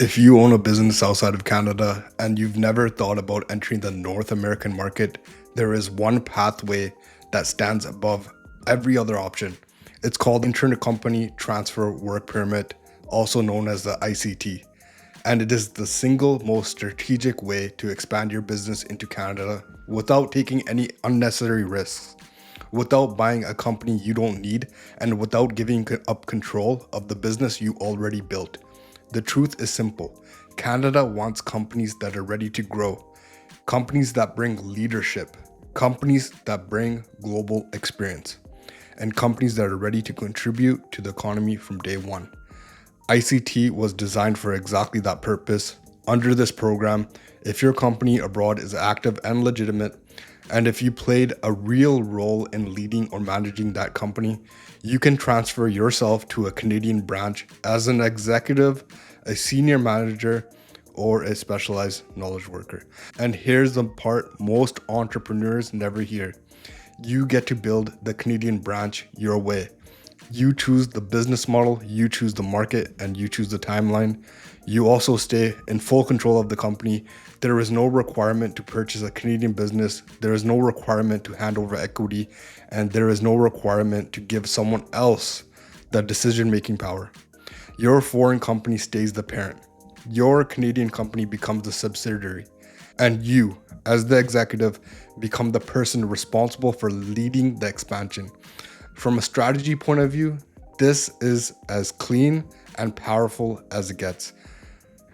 If you own a business outside of Canada and you've never thought about entering the North American market, there is one pathway that stands above every other option. It's called Intra-Company Transfer Work Permit, also known as the ICT. And it is the single most strategic way to expand your business into Canada without taking any unnecessary risks, without buying a company you don't need, and without giving up control of the business you already built. The truth is simple. Canada wants companies that are ready to grow, companies that bring leadership, companies that bring global experience, and companies that are ready to contribute to the economy from day one. ICT was designed for exactly that purpose. Under this program, if your company abroad is active and legitimate, and if you played a real role in leading or managing that company, you can transfer yourself to a Canadian branch as an executive, a senior manager, or a specialized knowledge worker. And here's the part most entrepreneurs never hear. You get to build the Canadian branch your way. You choose the business model, you choose the market, and you choose the timeline. You also stay in full control of the company. There is no requirement to purchase a Canadian business. There is no requirement to hand over equity, and there is no requirement to give someone else the decision-making power. Your foreign company stays the parent. Your Canadian company becomes the subsidiary, and you, as the executive, become the person responsible for leading the expansion. From a strategy point of view, this is as clean and powerful as it gets.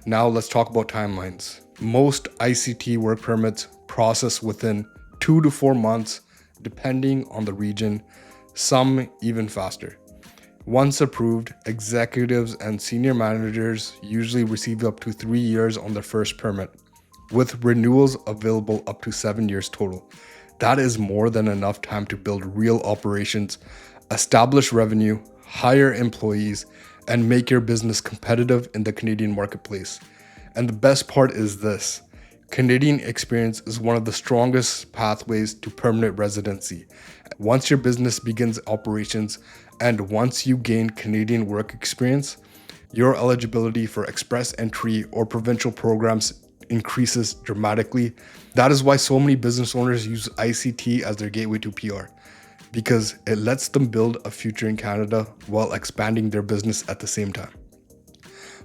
Now let's talk about timelines. Most ICT work permits process within 2 to 4 months, depending on the region, some even faster. Once approved, executives and senior managers usually receive up to 3 years on their first permit, with renewals available up to 7 years total. That is more than enough time to build real operations, establish revenue, hire employees, and make your business competitive in the Canadian marketplace. And the best part is this: Canadian experience is one of the strongest pathways to permanent residency. Once your business begins operations and once you gain Canadian work experience, your eligibility for express entry or provincial programs increases dramatically. That is why so many business owners use ICT as their gateway to PR, because it lets them build a future in Canada while expanding their business at the same time.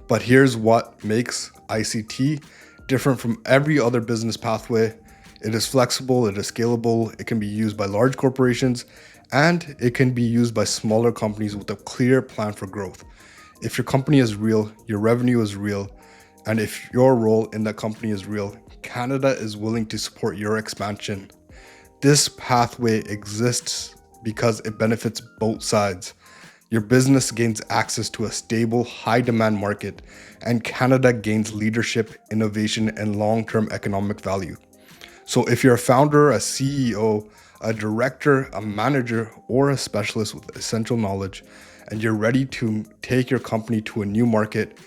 But here's what makes ICT different from every other business pathway. It is flexible, it is scalable, it can be used by large corporations, and it can be used by smaller companies with a clear plan for growth. If your company is real, your revenue is real, and if your role in that company is real, Canada is willing to support your expansion. This pathway exists because it benefits both sides. Your business gains access to a stable, high-demand market, and Canada gains leadership, innovation, and long-term economic value. So if you're a founder, a CEO, a director, a manager, or a specialist with essential knowledge, and you're ready to take your company to a new market,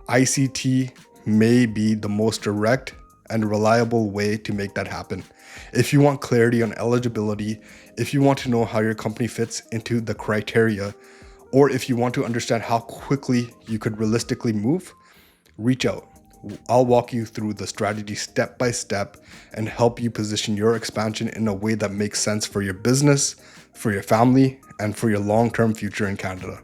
ICT may be the most direct and reliable way to make that happen. If you want clarity on eligibility, if you want to know how your company fits into the criteria, or if you want to understand how quickly you could realistically move, reach out. I'll walk you through the strategy step by step and help you position your expansion in a way that makes sense for your business, for your family, and for your long-term future in Canada.